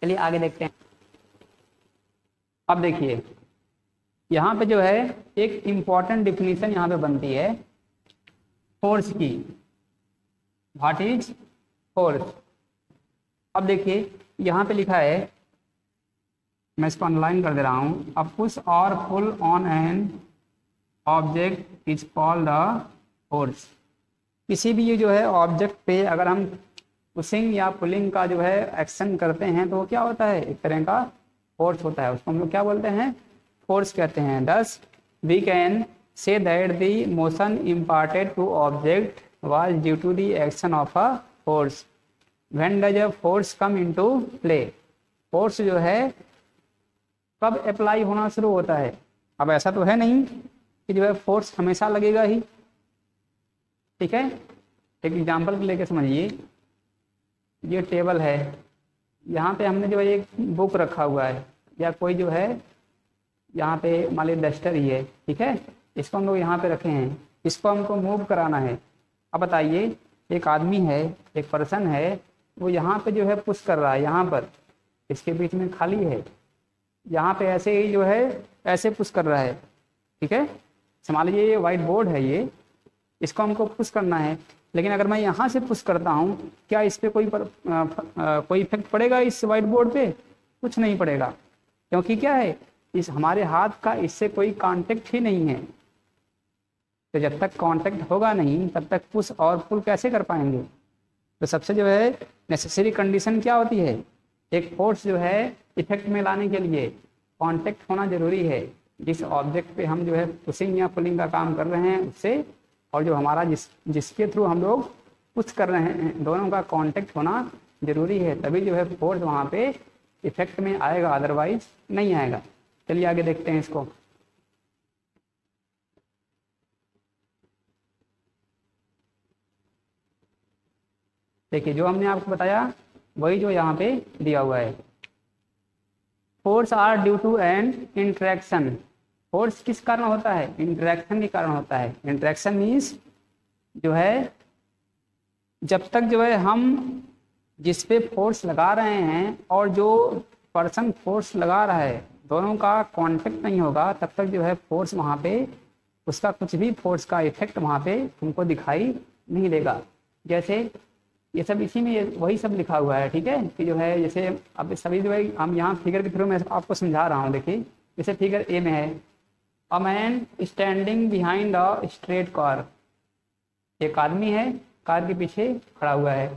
चलिए आगे देखते हैं। अब देखिए यहाँ पे जो है एक इम्पॉर्टेंट डिफिनीशन यहाँ पे बनती है फोर्स की। What is force? अब देखिए यहाँ पे लिखा है, मैं इसको अंडरलाइन कर दे रहा हूँ। अ पुश और pull on an object is called the force. किसी भी ये जो है ऑब्जेक्ट पे अगर हम पुशिंग या पुलिंग का जो है एक्शन करते हैं तो वो क्या होता है, एक तरह का फोर्स होता है। उसको हम लोग क्या बोलते हैं, फोर्स कहते हैं। Thus we can say that the motion imparted to object was due to the action of a force. When does a force come into play? Force जो है कब अप्लाई होना शुरू होता है? अब ऐसा तो है नहीं कि जो है फोर्स हमेशा लगेगा ही, ठीक है। एक एग्जांपल लेके समझिए, ये टेबल है, यहाँ पे हमने जो है एक बुक रखा हुआ है या कोई जो है यहाँ पे मान लीजिए डस्टर ही है, ठीक है। इसको हम लोग यहाँ पे रखे हैं, इसको हमको मूव कराना है। अब बताइए एक आदमी है, एक पर्सन है, वो यहाँ पे जो है पुश कर रहा है, यहाँ पर इसके बीच में खाली है, यहाँ पे ऐसे ही जो है ऐसे पुश कर रहा है, ठीक है। मान लीजिए ये व्हाइट बोर्ड है, ये इसको हमको पुश करना है। लेकिन अगर मैं यहाँ से पुश करता हूँ, क्या इस पर कोई इफेक्ट पड़ेगा इस व्हाइट बोर्ड पे? कुछ नहीं पड़ेगा, क्योंकि क्या है, इस हमारे हाथ का इससे कोई कांटेक्ट ही नहीं है। तो जब तक कांटेक्ट होगा नहीं तब तक पुश और पुल कैसे कर पाएंगे? तो सबसे जो है नेसेसरी कंडीशन क्या होती है, एक फोर्स जो है इफेक्ट में लाने के लिए कांटेक्ट होना जरूरी है। जिस ऑब्जेक्ट पे हम जो है पुशिंग या पुलिंग का काम कर रहे हैं उससे, और जो हमारा जिसके थ्रू हम लोग पुश कर रहे हैं, दोनों का कांटेक्ट होना जरूरी है, तभी जो है फोर्स वहाँ पे इफेक्ट में आएगा, अदरवाइज नहीं आएगा। चलिए आगे देखते हैं इसको। देखिए जो हमने आपको बताया वही जो यहाँ पे दिया हुआ है। Force are due to an interaction. Force किस कारण होता है? इंटरेक्शन के कारण होता है। इंटरेक्शन मीन्स जो है जब तक जो है हम जिस पे फोर्स लगा रहे हैं और जो पर्सन फोर्स लगा रहा है दोनों का कांटेक्ट नहीं होगा, तब तक जो है फोर्स वहाँ पे उसका कुछ भी फोर्स का इफेक्ट वहाँ पे हमको दिखाई नहीं देगा। जैसे ये सब इसी में वही सब लिखा हुआ है, ठीक है, कि जो है जैसे अब सभी जो है हम यहाँ फिगर के थ्रू मैं आपको समझा रहा हूँ। देखिए जैसे फिगर ए में है, a man standing behind a straight car. एक आदमी है कार के पीछे खड़ा हुआ है।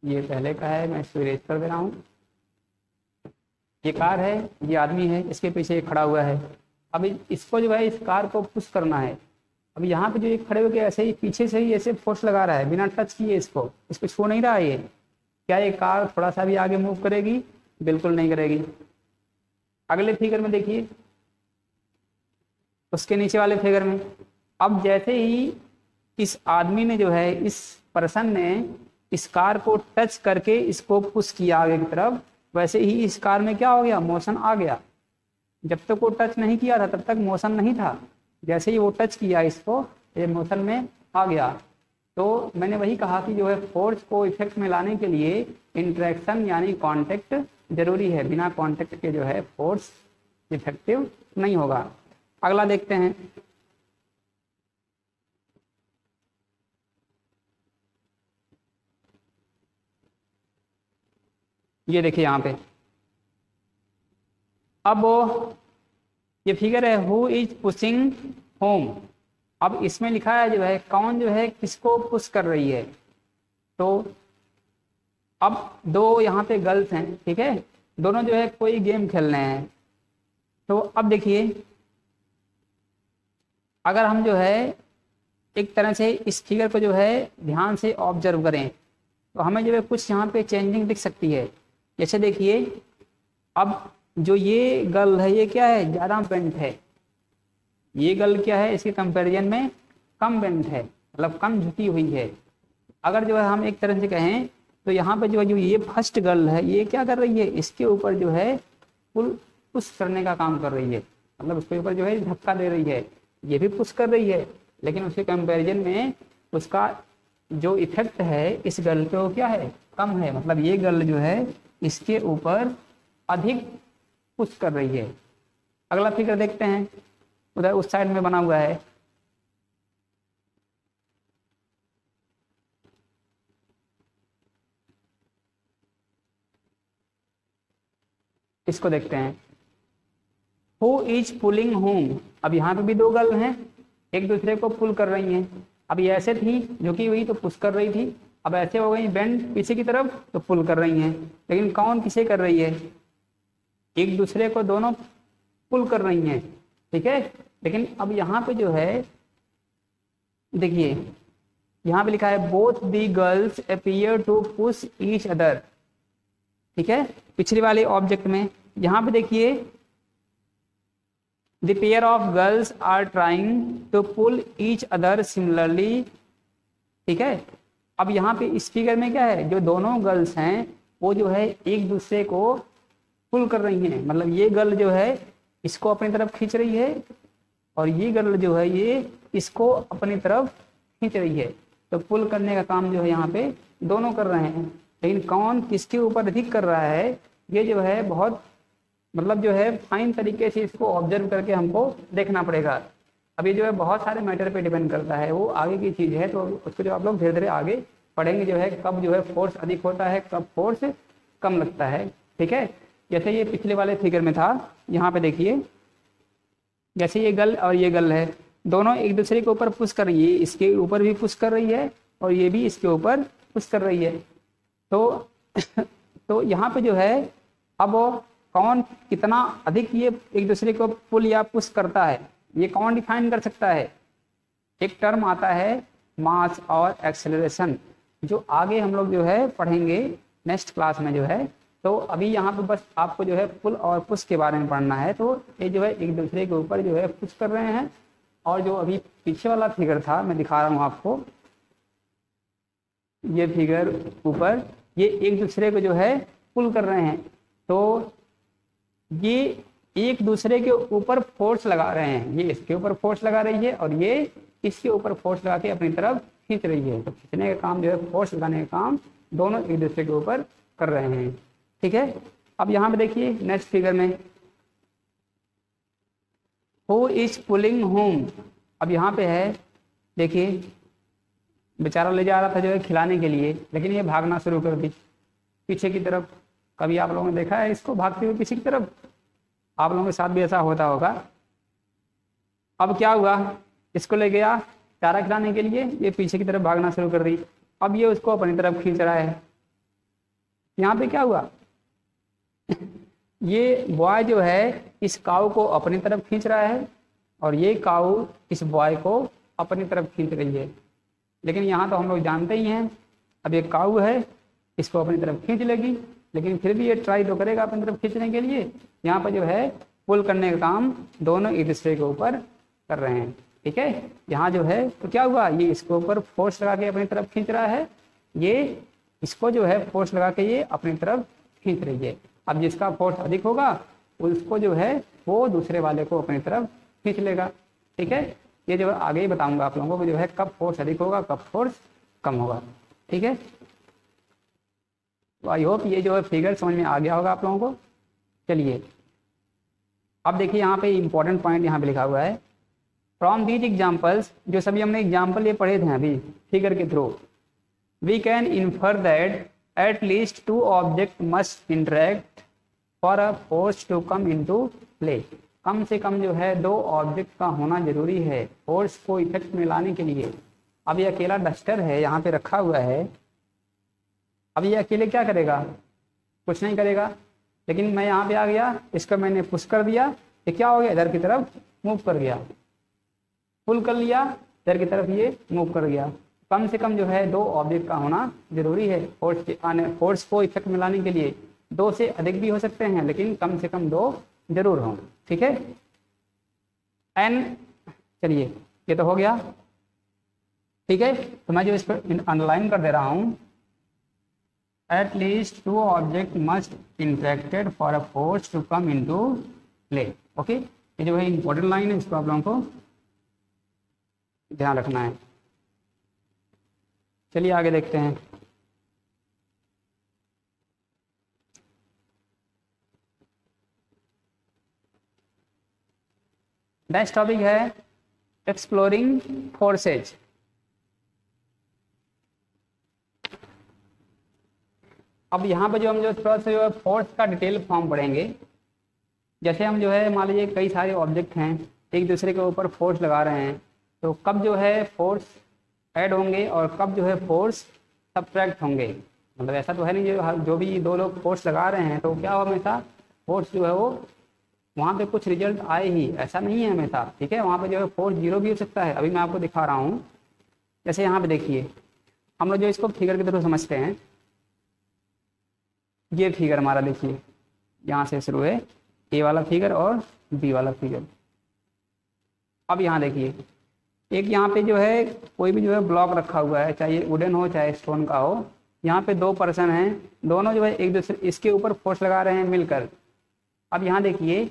ये पहले का है, मैं इसको इरेज कर दे रहा हूँ। ये कार है, ये आदमी है, इसके पीछे खड़ा हुआ है। अब इसको जो है इस कार को पुश करना है। अब यहाँ पे जो एक खड़े होकर ऐसे ही पीछे से ही ऐसे फोर्स लगा रहा है बिना टच किए, इसको छू नहीं रहा है ये। क्या ये कार थोड़ा सा भी आगे मूव करेगी? बिल्कुल नहीं करेगी। अगले फिगर में देखिए, उसके नीचे वाले फिगर में, अब जैसे ही इस आदमी ने जो है, इस पर्सन ने इस कार को टच करके इसको पुश किया आगे की तरफ, वैसे ही इस कार में क्या हो गया, मोशन आ गया। जब तक वो टच नहीं किया था तब तक मोशन नहीं था, जैसे ही वो टच किया इसको, ये मोशन में आ गया। तो मैंने वही कहा कि जो है फोर्स को इफेक्ट में लाने के लिए इंटरेक्शन यानी कांटेक्ट जरूरी है। बिना कांटेक्ट के जो है फोर्स इफेक्टिव नहीं होगा। अगला देखते हैं। ये देखिए यहाँ पे, अब वो ये फिगर है, हु इज पुशिंग होम। अब इसमें लिखा है जो है कौन जो है किसको पुश कर रही है। तो अब दो यहाँ पे गर्ल्स हैं, ठीक है, दोनों जो है कोई गेम खेल रहे हैं। तो अब देखिए अगर हम जो है एक तरह से इस फिगर को जो है ध्यान से ऑब्जर्व करें तो हमें जो है कुछ यहाँ पे चेंजिंग दिख सकती है। जैसे देखिए अब जो ये गर्ल है ये क्या है, ज़्यादा बेंट है। ये गर्ल क्या है, इसके कंपैरिजन में कम बेंट है, मतलब कम झुकी हुई है। अगर जो है हम एक तरह से कहें तो यहाँ पे जो है जो ये फर्स्ट गर्ल है ये क्या कर रही है, इसके ऊपर जो है पुश करने का काम कर रही है, मतलब उसके ऊपर जो है धक्का दे रही है। ये भी पुश कर रही है, लेकिन उसके कंपैरिजन में उसका जो इफेक्ट है इस गर्ल पे वो क्या है, कम है। मतलब ये गर्ल जो है इसके ऊपर अधिक पुश कर रही है। अगला फिगर देखते हैं, उधर उस साइड में बना हुआ है। इसको देखते हैं, हु इज पुलिंग होम। अब यहाँ पे भी दो गर्ल हैं, एक दूसरे को पुल कर रही हैं। अब ये ऐसे थी झुकी हुई तो पुश कर रही थी, अब ऐसे हो गई बेंड पीछे की तरफ तो पुल कर रही हैं। लेकिन कौन किसे कर रही है? एक दूसरे को दोनों पुल कर रही हैं, ठीक है। लेकिन अब यहाँ पे जो है देखिए, यहाँ पे लिखा है both the girls appear to push each other, ठीक है, पिछले वाले ऑब्जेक्ट में। यहाँ पे देखिए the pair of girls are trying to pull each other similarly, ठीक है। अब यहाँ पे इस फिगर में क्या है, जो दोनों गर्ल्स हैं वो जो है एक दूसरे को पुल कर रही हैं। मतलब ये गर्ल जो है इसको अपनी तरफ खींच रही है और ये गर्ल जो है ये इसको अपनी तरफ खींच रही है। तो पुल करने का काम जो है यहाँ पे दोनों कर रहे हैं, लेकिन कौन किसके ऊपर अधिक कर रहा है ये जो है बहुत मतलब जो है फाइन तरीके से इसको ऑब्जर्व करके हमको देखना पड़ेगा। अब ये जो है बहुत सारे मैटर पे डिपेंड करता है, वो आगे की चीज़ है, तो उसको जो आप लोग धीरे धीरे आगे पढ़ेंगे जो है कब जो है फोर्स अधिक होता है, कब फोर्स कम लगता है, ठीक है। जैसे ये पिछले वाले फिगर में था, यहाँ पे देखिए जैसे ये गर्ल और ये गर्ल है, दोनों एक दूसरे के ऊपर पुश कर रही है, इसके ऊपर भी पुश कर रही है और ये भी इसके ऊपर पुश कर रही है। तो तो यहाँ पे जो है अब कौन कितना अधिक ये एक दूसरे को पुल या पुश करता है, ये कौन डिफाइन कर सकता है? एक टर्म आता है मास और एक्सेलरेशन, जो आगे हम लोग जो है पढ़ेंगे नेक्स्ट क्लास में जो है। तो अभी यहाँ पे बस आपको जो है पुल और पुश के बारे में पढ़ना है। तो ये जो है एक दूसरे के ऊपर जो है पुश कर रहे हैं, और जो अभी पीछे वाला फिगर था मैं दिखा रहा हूँ आपको, ये फिगर ऊपर ये एक दूसरे को जो है पुल कर रहे हैं। तो ये एक दूसरे के ऊपर फोर्स लगा रहे हैं, ये इसके ऊपर फोर्स लगा रही है और ये इसके ऊपर फोर्स लगा के अपनी तरफ खींच रही है। तो खींचने का काम जो है फोर्स लगाने का काम दोनों एक दूसरे के ऊपर कर रहे हैं, ठीक है। अब यहाँ पे देखिए नेक्स्ट फिगर में हु इज पुलिंग होम। अब यहाँ पे है देखिए बेचारा ले जा रहा था जो है खिलाने के लिए, लेकिन ये भागना शुरू कर दी पीछे की तरफ। कभी आप लोगों ने देखा है इसको भागते हुए पीछे की तरफ? आप लोगों के साथ भी ऐसा होता होगा। अब क्या हुआ, इसको ले गया चारा खिलाने के लिए, ये पीछे की तरफ भागना शुरू कर दी। अब ये उसको अपनी तरफ खींच रहा है। यहाँ पे क्या हुआ ये बॉय जो है इस काऊ को अपनी तरफ खींच रहा है और ये काऊ इस बॉय को अपनी तरफ खींच रही है। लेकिन यहाँ तो हम लोग जानते ही हैं, अब ये काऊ है इसको अपनी तरफ खींच लेगी, लेकिन फिर भी ये ट्राई तो करेगा अपनी तरफ खींचने के लिए। यहाँ पर जो है पुल करने का काम दोनों एक दूसरे के ऊपर कर रहे हैं, ठीक है। यहाँ जो है तो क्या हुआ, ये इसके ऊपर फोर्स लगा के अपनी तरफ खींच रहा है, ये इसको जो है फोर्स लगा के ये अपनी तरफ खींच रही है। अब जिसका फोर्स अधिक होगा उसको जो है वो दूसरे वाले को अपनी तरफ खींच लेगा, ठीक है। ये जो आगे ही बताऊंगा आप लोगों को जो है कब फोर्स अधिक होगा कब फोर्स कम होगा, ठीक है। तो आई होप ये जो है फिगर समझ में आ गया होगा आप लोगों को। चलिए अब देखिए यहाँ पे इंपॉर्टेंट पॉइंट यहाँ पे लिखा हुआ है, फ्रॉम दीज एग्जाम्पल्स, जो सभी हमने एग्जाम्पल ये पढ़े थे अभी फिगर के through, we can infer that at least two object must interact for a force to come into play. कम से कम जो है दो ऑब्जेक्ट का होना जरूरी है फोर्स को इफेक्ट में लाने के लिए। अब ये अकेला डस्टर है यहाँ पे रखा हुआ है, अब ये अकेले क्या करेगा, कुछ नहीं करेगा। लेकिन मैं यहाँ पे आ गया, इसको मैंने पुश कर दिया, ये क्या हो गया इधर की तरफ मूव कर गया, पुल कर लिया इधर की तरफ ये मूव कर गया। कम से कम जो है दो ऑब्जेक्ट का होना जरूरी है फोर्स को इफेक्ट में लाने के लिए। दो से अधिक भी हो सकते हैं लेकिन कम से कम दो जरूर हों, ठीक है। एन, चलिए ये तो हो गया, ठीक है। तो मैं जो इस पर अंडरलाइन कर दे रहा हूँ, at least two object must interacted for a force to come into play, okay. ये जो है इंपॉर्टेंट लाइन है, इसको आप लोगों को ध्यान रखना है। चलिए आगे देखते हैं। नेक्स्ट टॉपिक है एक्सप्लोरिंग फोर्सेज। अब यहाँ पे जो हम जो थोड़ा सा जो है फोर्स का डिटेल फॉर्म पढ़ेंगे। जैसे हम जो है मान लीजिए कई सारे ऑब्जेक्ट हैं, एक दूसरे के ऊपर फोर्स लगा रहे हैं, तो कब जो है फोर्स ऐड होंगे और कब जो है फोर्स सब्ट्रैक्ट होंगे। मतलब ऐसा तो है नहीं जो भी दो लोग फोर्स लगा रहे हैं तो क्या हो, हमेशा फोर्स जो है वो वहाँ पे कुछ रिजल्ट आए ही, ऐसा नहीं है हमेशा। ठीक है, वहाँ पे जो है फोर्स जीरो भी हो सकता है। अभी मैं आपको दिखा रहा हूँ। जैसे यहाँ पे देखिए, हम लोग जो इसको फिगर के थ्रू समझते हैं, ये फिगर हमारा देखिए यहाँ से शुरू है, ए वाला फिगर और बी वाला फिगर। अब यहाँ देखिए, एक यहाँ पे जो है कोई भी जो है ब्लॉक रखा हुआ है, चाहे वुडन हो चाहे स्टोन का हो। यहाँ पे दो पर्सन हैं, दोनों जो है एक दूसरे इसके ऊपर फोर्स लगा रहे हैं मिलकर। अब यहाँ देखिए,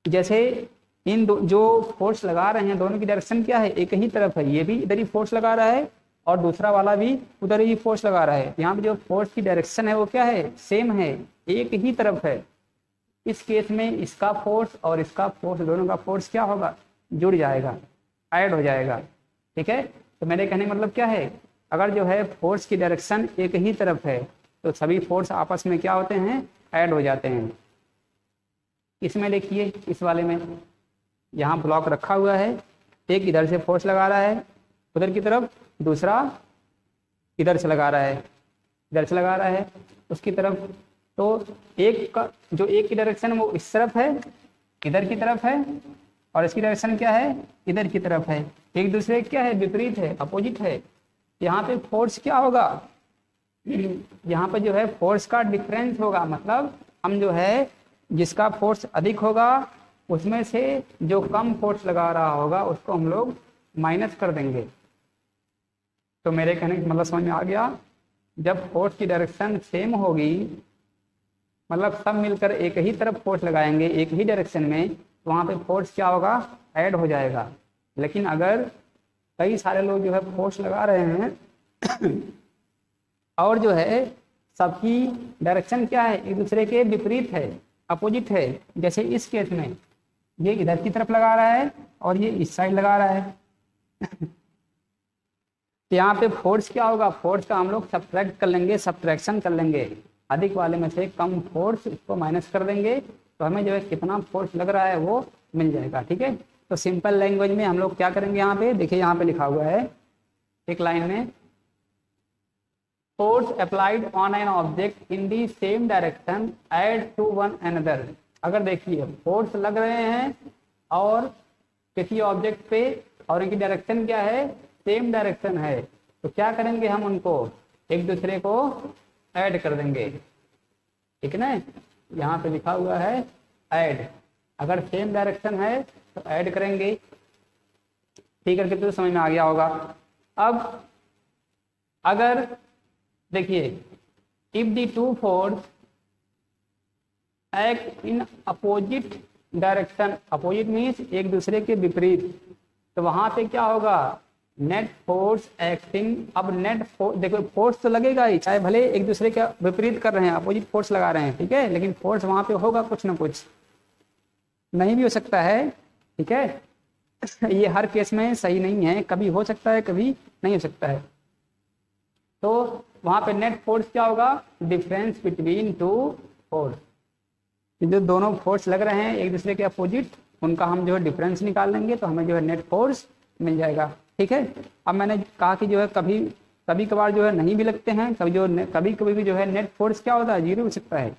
जैसे इन जो फोर्स लगा रहे हैं दोनों की डायरेक्शन क्या है, एक ही तरफ है। ये भी इधर ही फोर्स लगा रहा है और दूसरा वाला भी उधर ही फोर्स लगा रहा है। यहाँ पे जो फोर्स की डायरेक्शन है वो क्या है, सेम है, एक ही तरफ है। इस केस में इसका फोर्स और इसका फोर्स, दोनों का फोर्स क्या होगा, जुड़ जाएगा, ऐड हो जाएगा। ठीक है, तो मेरे कहने का मतलब क्या है, अगर जो है फोर्स की डायरेक्शन एक ही तरफ है तो सभी फोर्स आपस में क्या होते हैं, ऐड हो जाते हैं। इसमें देखिए, इस वाले में यहाँ ब्लॉक रखा हुआ है, एक इधर से फोर्स लगा रहा है उधर की तरफ, दूसरा इधर से लगा रहा है, इधर से लगा रहा है उसकी तरफ। तो एक का जो एक की डायरेक्शन वो इस तरफ है, इधर की तरफ है, और इसकी डायरेक्शन क्या है, इधर की तरफ है। एक दूसरे क्या है, विपरीत है, अपोजिट है। यहाँ पे फोर्स क्या होगा, यहाँ पे जो है फोर्स का डिफरेंस होगा। मतलब हम जो है जिसका फोर्स अधिक होगा उसमें से जो कम फोर्स लगा रहा होगा उसको हम लोग माइनस कर देंगे। तो मेरे कहने का मतलब समझ में आ गया, जब फोर्स की डायरेक्शन सेम होगी, मतलब सब मिलकर एक ही तरफ फोर्स लगाएंगे एक ही डायरेक्शन में, तो वहाँ पे फोर्स क्या होगा, ऐड हो जाएगा। लेकिन अगर कई सारे लोग जो है फोर्स लगा रहे हैं और जो है सबकी डायरेक्शन क्या है, एक दूसरे के विपरीत है, अपोजिट है। जैसे इस केस में ये इधर की तरफ लगा रहा है और ये इस साइड लगा रहा है तो यहाँ पे फोर्स क्या होगा, फोर्स का हम लोग सब्ट्रैक्ट कर लेंगे, सब्ट्रैक्शन कर लेंगे। अधिक वाले में से कम फोर्स इसको माइनस कर देंगे तो हमें जो है कितना फोर्स लग रहा है वो मिल जाएगा। ठीक है, तो सिंपल लैंग्वेज में हम लोग क्या करेंगे, यहाँ पे देखिए, यहाँ पे लिखा हुआ है एक लाइन में, force applied on an object in the same direction add to one another. अगर देखिए फोर्स लग रहे हैं और किसी ऑब्जेक्ट पे और इनकी डायरेक्शन क्या है, सेम डायरेक्शन है, तो क्या करेंगे, हम उनको एक दूसरे को ऐड कर देंगे। ठीक है ना, यहाँ पे लिखा हुआ है ऐड। अगर सेम डायरेक्शन है तो ऐड करेंगे। ठीक है, तो समझ में आ गया होगा। अब अगर देखिए, if the two force act in opposite direction, opposite means एक दूसरे के विपरीत, तो वहां पे क्या होगा, नेट फोर्स एक्टिंग। अब नेट फोर्स देखो, फोर्स तो लगेगा ही, चाहे भले एक दूसरे के विपरीत कर रहे हैं, अपोजिट फोर्स लगा रहे हैं, ठीक है, लेकिन फोर्स वहां पे होगा कुछ ना कुछ, नहीं भी हो सकता है। ठीक है, ये हर केस में सही नहीं है, कभी हो सकता है कभी नहीं हो सकता है। तो वहां पे नेट फोर्स क्या होगा, डिफरेंस बिटवीन टू फोर्स। जो दोनों फोर्स लग रहे हैं एक दूसरे के अपोजिट, उनका हम जो है डिफरेंस निकाल लेंगे तो हमें जो है नेट फोर्स मिल जाएगा। ठीक है, अब मैंने कहा कि जो है कभी कभार जो है नहीं भी लगते हैं, कभी कभी भी जो है नेट फोर्स क्या होता है, जीरो हो सकता है।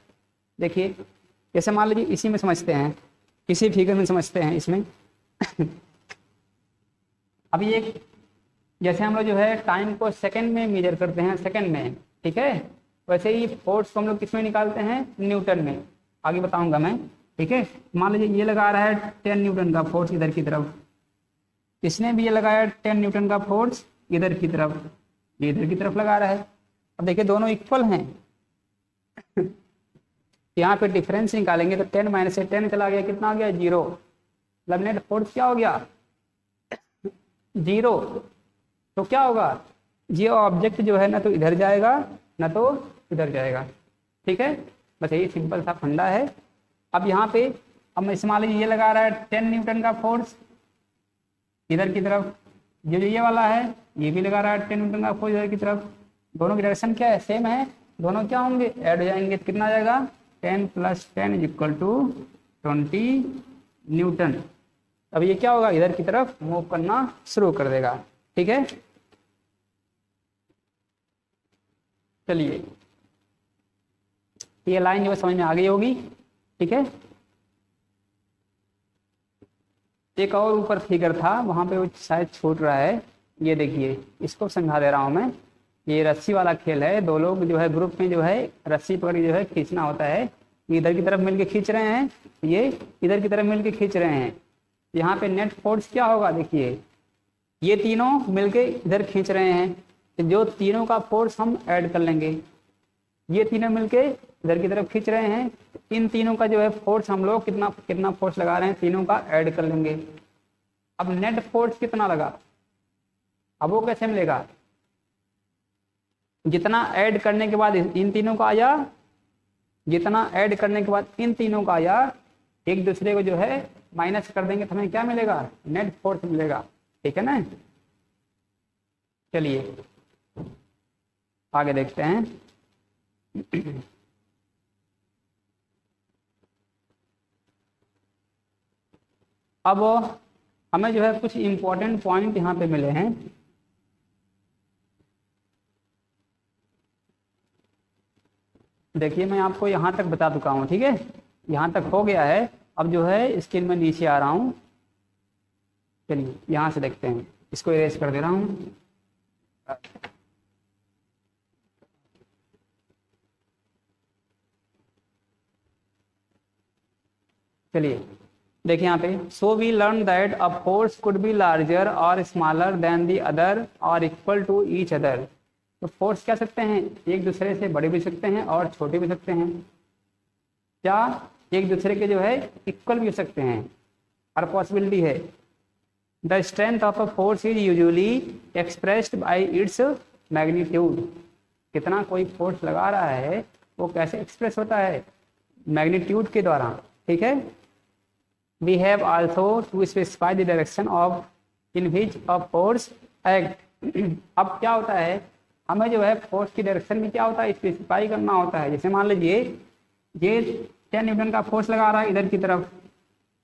देखिए, जैसे मान लीजिए इसी में समझते हैं, इसी फिगर में समझते हैं इसमें अभी एक, जैसे हम लोग जो है टाइम को सेकंड में मेजर करते हैं, सेकंड में, ठीक है, वैसे ही फोर्स को हम लोग किस में निकालते हैं, न्यूटन में। आगे बताऊंगा मैं। ठीक है, मान लीजिए ये लगा रहा है 10 न्यूटन का फोर्स इधर की तरफ, इसने भी ये लगाया 10 न्यूटन का फोर्स इधर की तरफ, ये इधर की तरफ लगा रहा है। अब देखिए दोनों इक्वल हैं यहाँ पे डिफरेंस निकालेंगे तो 10 माइनस से 10 चला गया, कितना आ गया, 0। मतलब नेट फोर्स क्या हो गया, 0। तो क्या होगा, ये ऑब्जेक्ट जो है ना तो इधर जाएगा ना तो इधर जाएगा। ठीक है, बस यही सिंपल सा फंडा है। अब यहाँ पे अब मैं मान लीजिए ये लगा रहा है 10 न्यूटन का फोर्स इधर की तरफ, जो ये वाला है ये भी लगा रहा है 10 न्यूटन का फोर्स इधर की तरफ। दोनों की डायरेक्शन क्या है, सेम है, दोनों क्या होंगे, ऐड हो जाएंगे। तो कितना आ जाएगा, 10 + 10 इज इक्वल टू 20 न्यूटन। अब ये क्या होगा, इधर की तरफ मूव करना शुरू कर देगा। ठीक है, चलिए ये लाइन जो है समझ में आ गई होगी। ठीक है, एक और ऊपर फिगर था वहां पे वो शायद छूट रहा है, ये देखिए इसको समझा दे रहा हूं मैं। ये रस्सी वाला खेल है, दो लोग जो है ग्रुप में जो है रस्सी पकड़ के जो है खींचना होता है। इधर की तरफ मिलके खींच रहे हैं, ये इधर की तरफ मिलके खींच रहे हैं। यहाँ पे नेट फोर्स क्या होगा, देखिए ये तीनों मिलके इधर खींच रहे हैं, तो जो तीनों का फोर्स हम ऐड कर लेंगे। ये तीनों मिलके इधर की तरफ खींच रहे हैं, इन तीनों का जो है फोर्स हम लोग कितना कितना फोर्स लगा रहे हैं, तीनों का ऐड कर लेंगे। अब नेट फोर्स कितना लगा, अब वो कैसे मिलेगा, जितना ऐड करने के बाद इन तीनों का आया, जितना ऐड करने के बाद इन तीनों का आया, एक दूसरे को जो है माइनस कर देंगे तो हमें क्या मिलेगा, नेट फोर्स मिलेगा। ठीक है ना, चलिए आगे देखते हैं। अब हमें जो है कुछ इंपॉर्टेंट पॉइंट यहाँ पे मिले हैं। देखिए मैं आपको यहाँ तक बता चुका हूँ, ठीक है, यहाँ तक हो गया है। अब जो है स्क्रीन में नीचे आ रहा हूँ, चलिए यहाँ से देखते हैं, इसको इरेज कर दे रहा हूँ। चलिए देखिए यहाँ पे, so we learn that a force could be larger or smaller than the other or equal to each other. तो फोर्स क्या सकते हैं, एक दूसरे से बड़े भी सकते हैं और छोटे भी सकते हैं, क्या एक दूसरे के जो है इक्वल भी हो सकते हैं, हर पॉसिबिलिटी है। The strength of a force is usually expressed by its magnitude. कितना कोई फोर्स लगा रहा है वो कैसे एक्सप्रेस होता है, मैग्नीट्यूड के द्वारा। ठीक है, we have also to specify the direction of in which a force act। अब क्या होता है, हमें जो है फोर्स की डायरेक्शन में क्या होता है, स्पेसिफाई करना होता है। जैसे मान लीजिए ये 10 न्यूटन का फोर्स लगा रहा है इधर की तरफ,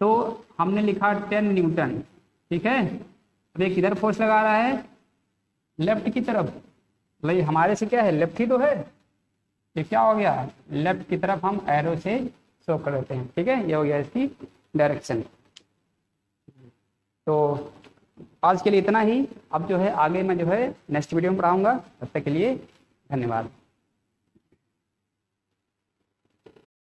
तो हमने लिखा 10 न्यूटन। ठीक है, अब एक इधर फोर्स लगा रहा है लेफ्ट की तरफ, भाई हमारे से क्या है, लेफ्ट ही तो है, ये क्या हो गया, लेफ्ट की तरफ हम एरो से शो कर देते हैं। ठीक है, ये हो गया इसकी डायरेक्शन। तो आज के लिए इतना ही, अब जो है आगे मैं जो है नेक्स्ट वीडियो में पढ़ाऊंगा। तब तक के लिए धन्यवाद।